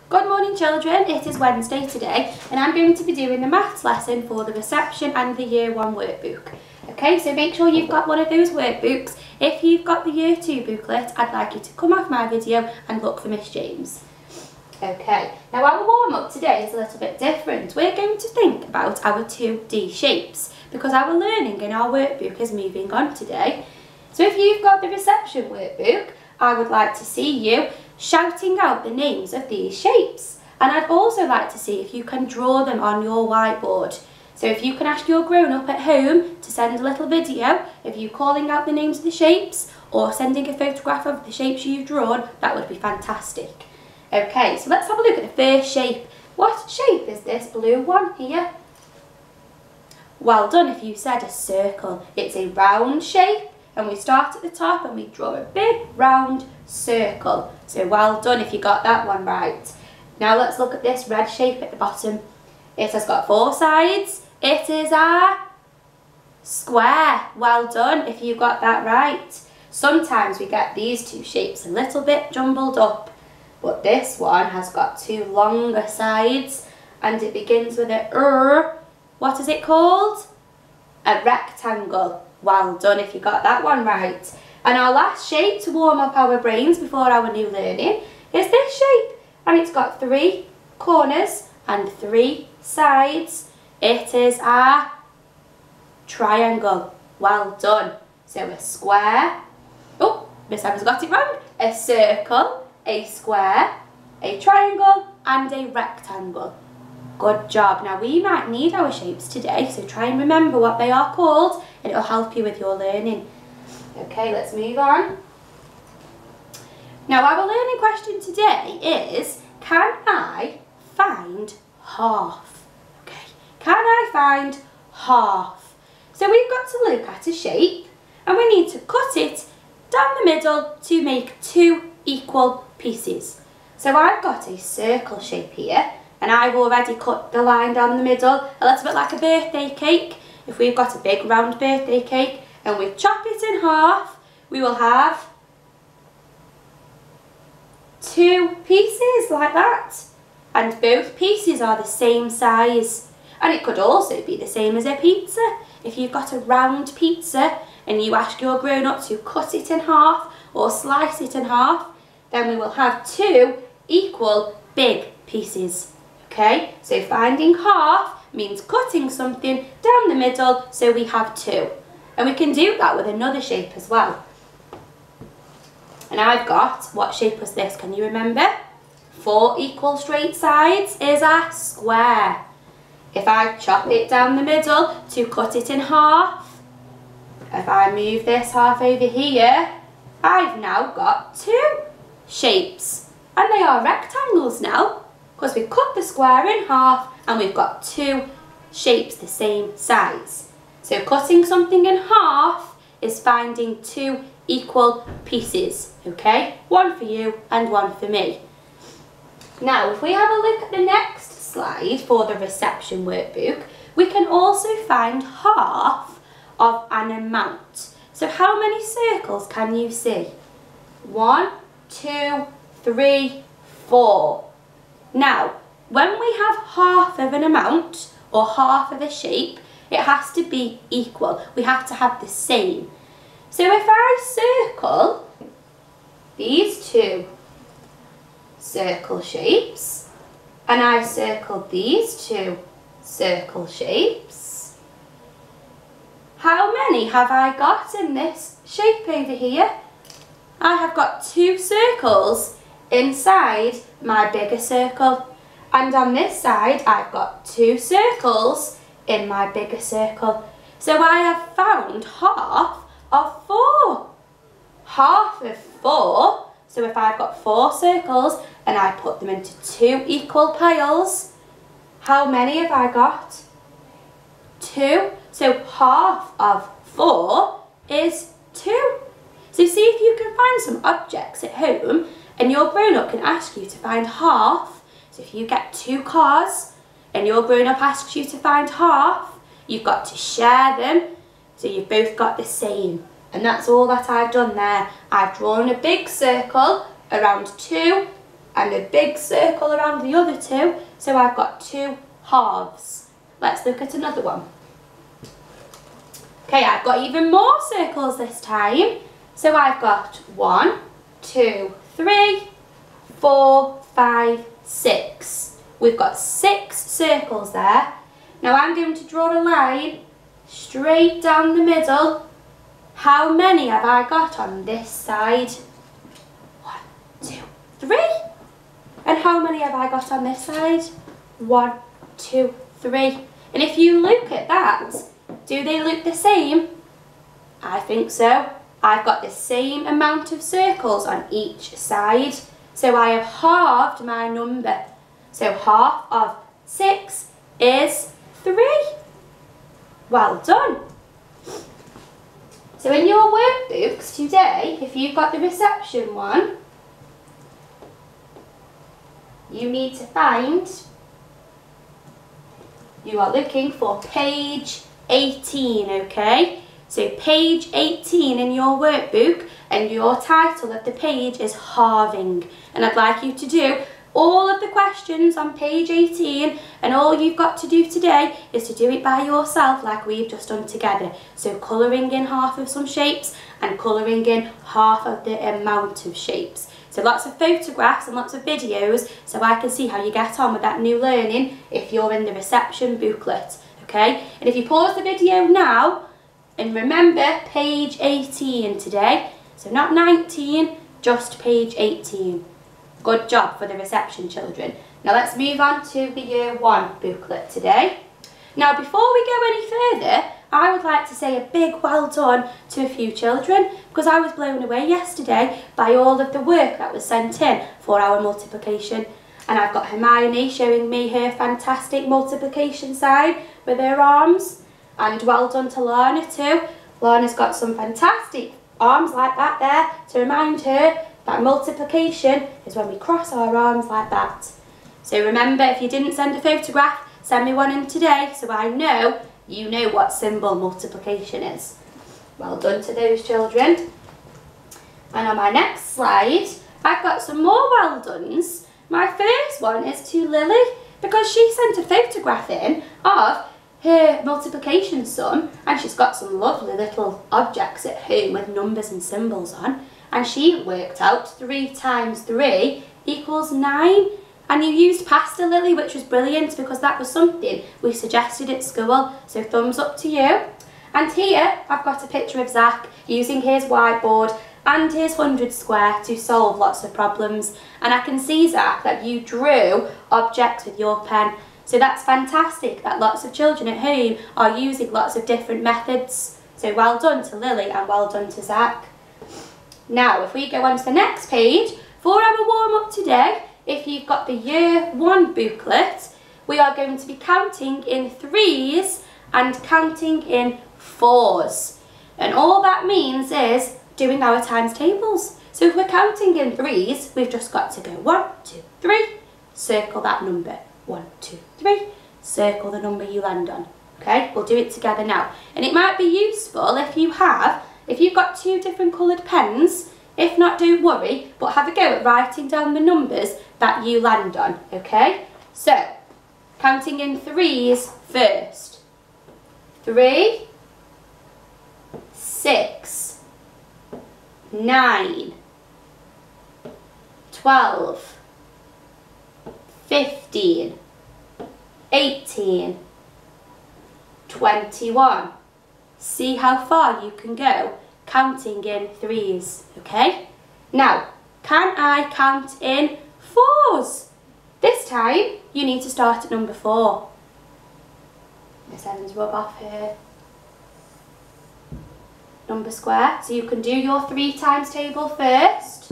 Good morning children, it is Wednesday today and I'm going to be doing the maths lesson for the reception and the year 1 workbook. Okay, so make sure you've got one of those workbooks. If you've got the year 2 booklet, I'd like you to come off my video and look for Miss James. Okay, now our warm up today is a little bit different. We're going to think about our 2D shapes because our learning in our workbook is moving on today. So if you've got the reception workbook, I would like to see you shouting out the names of these shapes, and I'd also like to see if you can draw them on your whiteboard. So if you can ask your grown-up at home to send a little video of you calling out the names of the shapes or sending a photograph of the shapes you've drawn, that would be fantastic. Okay, so let's have a look at the first shape. What shape is this blue one here? Well done if you said a circle. It's a round shape, and we start at the top and we draw a big round circle. So well done if you got that one right. Now let's look at this red shape at the bottom. It has got 4 sides. It is a square. Well done if you got that right. Sometimes we get these 2 shapes a little bit jumbled up, but this one has got 2 longer sides and it begins with a What is it called? A rectangle. Well done if you got that one right. And our last shape to warm up our brains before our new learning is this shape. And it's got 3 corners and 3 sides. It is a triangle. Well done. So a square. Oh, Miss Emma's got it wrong. A circle, a square, a triangle and a rectangle. Good job. Now we might need our shapes today, so try and remember what they are called and it'll help you with your learning. Okay, let's move on. Now our learning question today is, can I find half? Okay, can I find half? So we've got to look at a shape and we need to cut it down the middle to make 2 equal pieces. So I've got a circle shape here and I've already cut the line down the middle, a little bit like a birthday cake. If we've got a big round birthday cake and we chop it in half, we will have 2 pieces like that. And both pieces are the same size. And it could also be the same as a pizza. If you've got a round pizza and you ask your grown-up to cut it in half or slice it in half, then we will have 2 equal big pieces. Okay, so finding half means cutting something down the middle so we have 2. And we can do that with another shape as well. And I've got, what shape was this? Can you remember? 4 equal straight sides is a square. If I chop it down the middle to cut it in half, if I move this half over here, I've now got 2 shapes. And they are rectangles now, because we've cut the square in half and we've got 2 shapes the same size. So cutting something in half is finding 2 equal pieces, okay? 1 for you and 1 for me. Now, if we have a look at the next slide for the reception workbook, we can also find half of an amount. So how many circles can you see? 1, 2, 3, 4. Now, when we have half of an amount or half of a shape, it has to be equal. We have to have the same. So if I circle these 2 circle shapes and I circle these 2 circle shapes, how many have I got in this shape over here? I have got 2 circles inside my bigger circle, and on this side I've got 2 circles in my bigger circle. So I have found half of 4. Half of 4, so if I've got 4 circles and I put them into 2 equal piles, how many have I got? 2. So half of 4 is 2. So see if you can find some objects at home and your grown-up can ask you to find half. So if you get 2 cars and your grown-up asks you to find half, you've got to share them so you've both got the same. And that's all that I've done there. I've drawn a big circle around 2 and a big circle around the other two, so I've got 2 halves. Let's look at another one. Okay, I've got even more circles this time. So I've got 1, 2, 3, 4, 5, 6. We've got 6 circles there. Now I'm going to draw a line straight down the middle. How many have I got on this side? 1, 2, 3. And how many have I got on this side? 1, 2, 3. And if you look at that, do they look the same? I think so. I've got the same amount of circles on each side. So I have halved my number. So half of 6 is 3. Well done. So in your workbooks today, if you've got the reception one, you need to find, you are looking for page 18, okay? So page 18 in your workbook, and your title of the page is halving. And I'd like you to do all of the questions on page 18, and all you've got to do today is to do it by yourself like we've just done together. So colouring in half of some shapes and colouring in half of the amount of shapes. So lots of photographs and lots of videos so I can see how you get on with that new learning if you're in the reception booklet, okay? And if you pause the video now and remember page 18 today, so not 19, just page 18. Good job for the reception children. Now let's move on to the Year 1 booklet today. Now before we go any further, I would like to say a big well done to a few children because I was blown away yesterday by all of the work that was sent in for our multiplication. And I've got Hermione showing me her fantastic multiplication sign with her arms. And well done to Lana too. Lana's got some fantastic arms like that there to remind her that multiplication is when we cross our arms like that. So remember, if you didn't send a photograph, send me one in today so I know you know what symbol multiplication is. Well done to those children. And on my next slide, I've got some more well dones. My first one is to Lily because she sent a photograph in of her multiplication sum, and she's got some lovely little objects at home with numbers and symbols on, and she worked out 3 times 3 equals 9. And you used pasta, Lily, which was brilliant because that was something we suggested at school, so thumbs up to you. And here I've got a picture of Zach using his whiteboard and his 100 square to solve lots of problems. And I can see, Zach, that you drew objects with your pen. So that's fantastic that lots of children at home are using lots of different methods. So well done to Lily and well done to Zach. Now, if we go on to the next page, for our warm-up today, if you've got the Year 1 booklet, we are going to be counting in 3s and counting in 4s. And all that means is doing our times tables. So if we're counting in 3s, we've just got to go 1, 2, 3, circle that number. 1, 2, 3, circle the number you land on. Okay, we'll do it together now. And it might be useful if you've got 2 different coloured pens. If not, don't worry, but have a go at writing down the numbers that you land on, okay? So, counting in 3s first. 3, 6, 9, 12, 15, 18, 21. See how far you can go counting in 3s, okay? Now, can I count in 4s? This time, you need to start at number 4. Miss Evans, rub off her number square. So you can do your 3 times table first,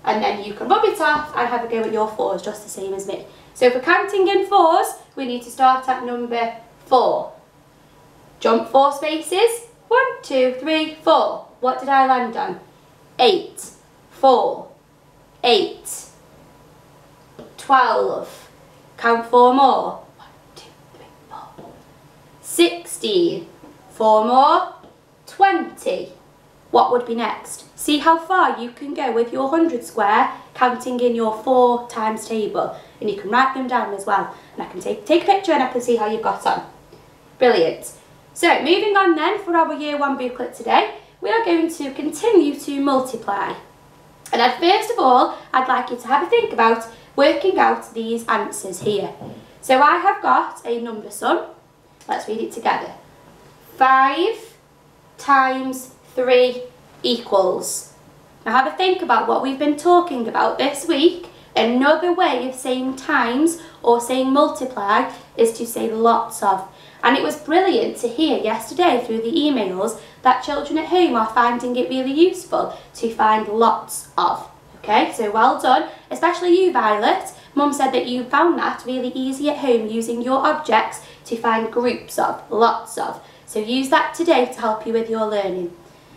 and then you can rub it off and have a go at your 4s, just the same as me. So for counting in 4s, we need to start at number 4. Jump 4 spaces. 1, 2, 3, 4. What did I land on? 8, 4, 8, 12. Count 4 more. 1, 2, 3, 4. 16. 4 more. 20. What would be next? See how far you can go with your 100 square counting in your 4 times table, and you can write them down as well, and I can take a picture and I can see how you got on. Brilliant. So moving on then for our Year 1 booklet today, we are going to continue to multiply. And then first of all, I'd like you to have a think about working out these answers here. So I have got a number sum. Let's read it together. 5 times 3 equals. Now have a think about what we've been talking about this week. Another way of saying times or saying multiply is to say lots of. And it was brilliant to hear yesterday through the emails that children at home are finding it really useful to find lots of. Okay, so well done, especially you, Violet. Mum said that you found that really easy at home using your objects to find groups of, lots of. So use that today to help you with your learning.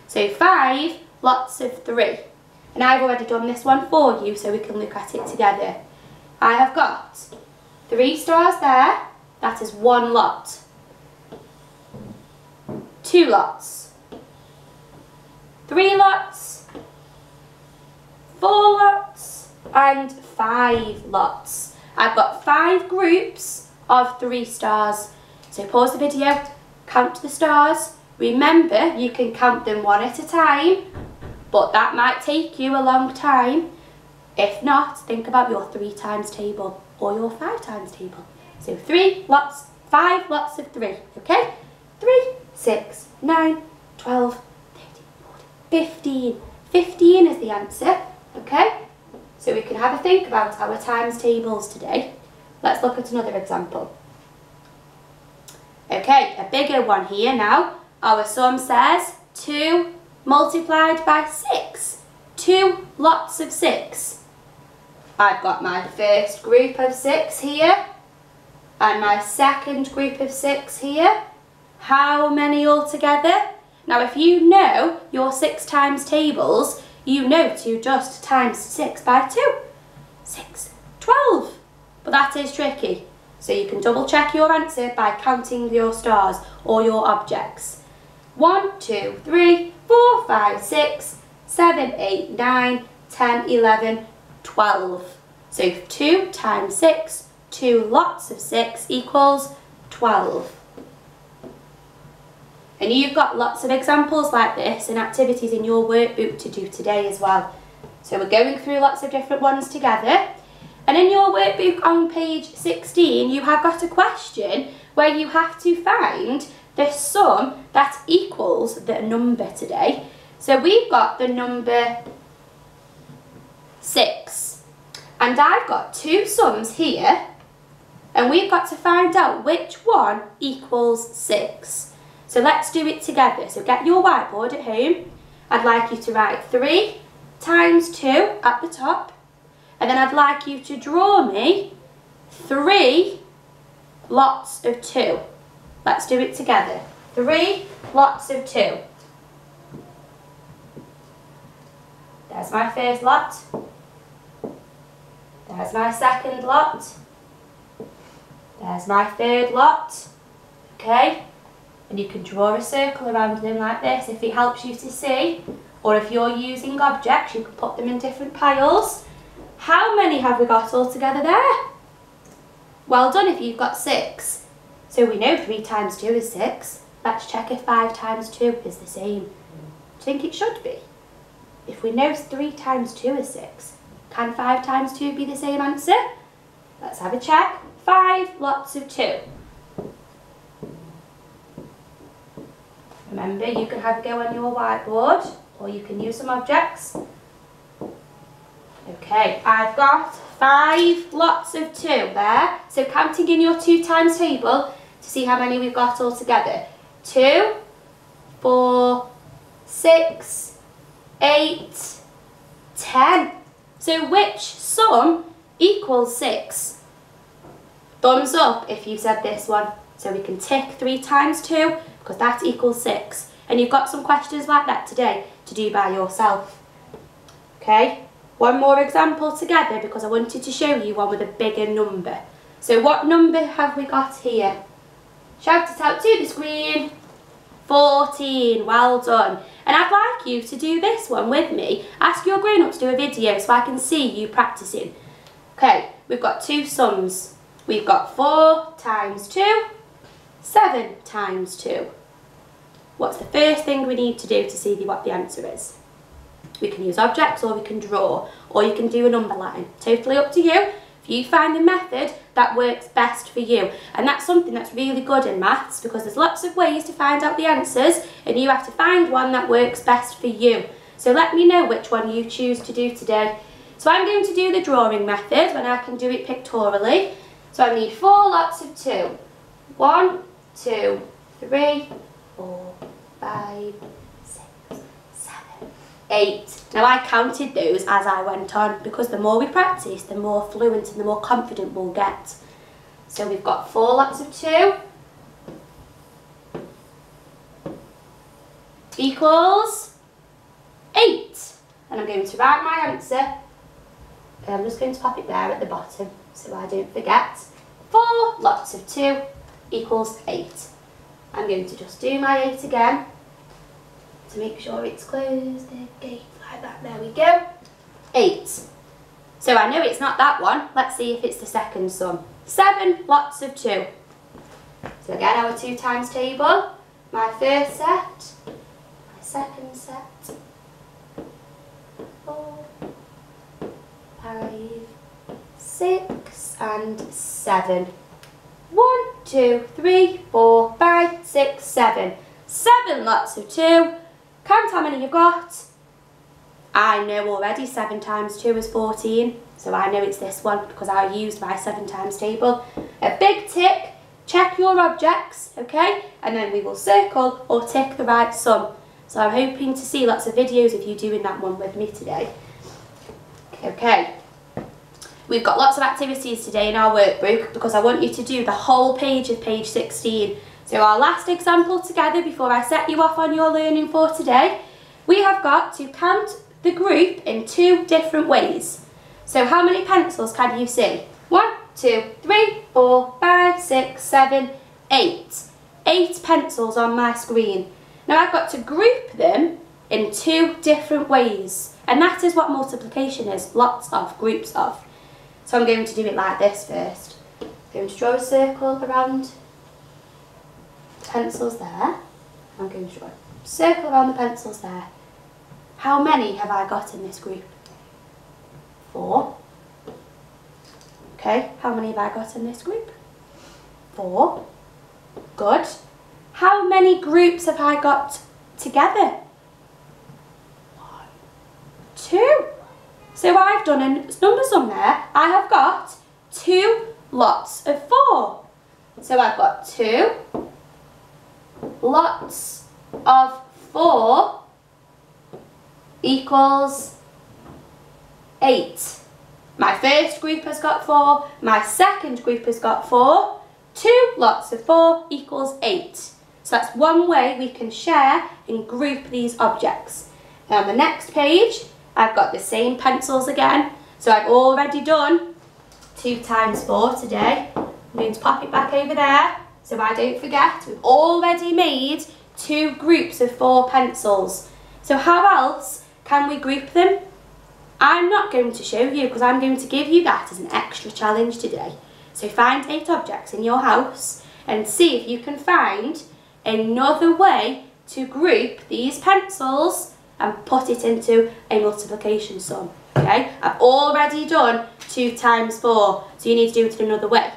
So 5 lots of 3. And I've already done this one for you so we can look at it together. I have got 3 stars there, that is 1 lot. 2 lots. 3 lots. 4 lots. And 5 lots. I've got 5 groups of 3 stars. So pause the video, count the stars. Remember, you can count them one at a time, but that might take you a long time. If not, think about your 3 times table or your 5 times table. So 3 lots, 5 lots of 3, okay? 3, 6, 9, 12, 13, 14, 15. 15 is the answer, okay? So we can have a think about our times tables today. Let's look at another example. Okay, a bigger one here now. Our sum says 2 multiplied by 6. 2 lots of 6. I've got my first group of 6 here and my second group of 6 here. How many altogether? Now if you know your 6 times tables, you know to just times 6 by 2. 6, 12. But that is tricky. So you can double check your answer by counting your stars or your objects. 1, 2, 3, 4, 5, 6, 7, 8, 9, 10, 11, 12. So 2 times 6, 2 lots of 6 equals 12. And you've got lots of examples like this and activities in your workbook to do today as well. So we're going through lots of different ones together. And in your workbook on page 16, you have got a question where you have to find the sum that equals the number today. So we've got the number 6. And I've got 2 sums here. And we've got to find out which one equals 6. So let's do it together. So get your whiteboard at home. I'd like you to write 3 times 2 at the top. And then I'd like you to draw me 3 lots of 2. Let's do it together. 3 lots of 2. There's my first lot. There's my second lot. There's my third lot. Okay? And you can draw a circle around them like this if it helps you to see. Or if you're using objects, you can put them in different piles. How many have we got all together there? Well done if you've got 6. So we know 3 times 2 is 6. Let's check if 5 times 2 is the same. Do you think it should be? If we know 3 times 2 is 6, can 5 times 2 be the same answer? Let's have a check. 5 lots of 2. Remember, you can have a go on your whiteboard or you can use some objects. Okay, I've got 5 lots of 2 there. So counting in your 2 times table to see how many we've got all together. 2, 4, 6, 8, 10. So which sum equals 6? Thumbs up if you said this one. So we can tick 3 times 2 because that equals 6. And you've got some questions like that today to do by yourself. Okay, one more example together because I wanted to show you one with a bigger number. So what number have we got here? Shout it out to the screen. 14, well done. And I'd like you to do this one with me. Ask your grown-up to do a video so I can see you practicing. Okay, we've got two sums. We've got 4 times 2, 7 times 2. What's the first thing we need to do to see what the answer is? We can use objects, or we can draw, or you can do a number line. Totally up to you. If you find the method that works best for you. And that's something that's really good in maths, because there's lots of ways to find out the answers and you have to find one that works best for you. So let me know which one you choose to do today. So I'm going to do the drawing method when I can do it pictorially. So I need 4 lots of 2. 1, 2, 3, 4, 5, 6, 7, 8. Now I counted those as I went on, because the more we practice, the more fluent and the more confident we'll get. So we've got 4 lots of 2 equals 8. And I'm going to write my answer. I'm just going to pop it there at the bottom so I don't forget. 4 lots of 2 equals 8. I'm going to just do my 8 again to make sure it's closed the gate like that. There we go. 8. So I know it's not that one. Let's see if it's the second sum. 7 lots of 2. So again, our 2 times table. My first set, my second set. 4, 5, 6 and 7. 1, 2, 3, 4, 5, 6, 7. 7 lots of 2. Count how many you've got. I know already 7 times 2 is 14. So I know it's this one because I used my 7 times table. A big tick. Check your objects, okay? And then we will circle or tick the right sum. So I'm hoping to see lots of videos of you doing that one with me today. Okay. We've got lots of activities today in our workbook because I want you to do the whole page of page 16. So our last example together before I set you off on your learning for today, we have got to count the group in 2 different ways. So how many pencils can you see? 1, 2, 3, 4, 5, 6, 7, 8. 8 pencils on my screen. Now I've got to group them in 2 different ways. And that is what multiplication is, lots of, groups of. So I'm going to do it like this first. I'm going to draw a circle around the pencils there. I'm going to draw a circle around the pencils there. How many have I got in this group? 4. Okay, how many have I got in this group? 4. Good. How many groups have I got together? 1, 2. So I've done a number sum there. I have got 2 lots of 4. So I've got 2 lots of 4 equals 8. My first group has got 4. My second group has got 4. 2 lots of 4 equals 8. So that's one way we can share and group these objects. Now on the next page, I've got the same pencils again. So I've already done 2 times 4 today. I'm going to pop it back over there so I don't forget. We've already made 2 groups of 4 pencils. So how else can we group them? I'm not going to show you because I'm going to give you that as an extra challenge today. So find 8 objects in your house and see if you can find another way to group these pencils and put it into a multiplication sum. Okay, I've already done 2 times 4, so you need to do it in another way.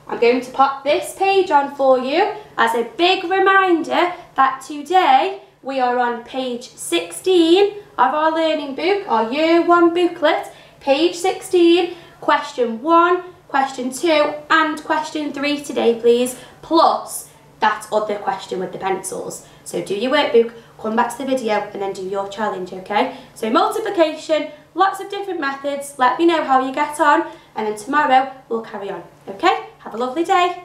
I'm going to pop this page on for you as a big reminder that today we are on page 16 of our learning book, our Year 1 booklet, page 16, question 1, question 2 and question 3 today please, plus that other question with the pencils. So do your workbook, come back to the video and then do your challenge, okay? So multiplication, lots of different methods, let me know how you get on and then tomorrow we'll carry on, okay? Have a lovely day.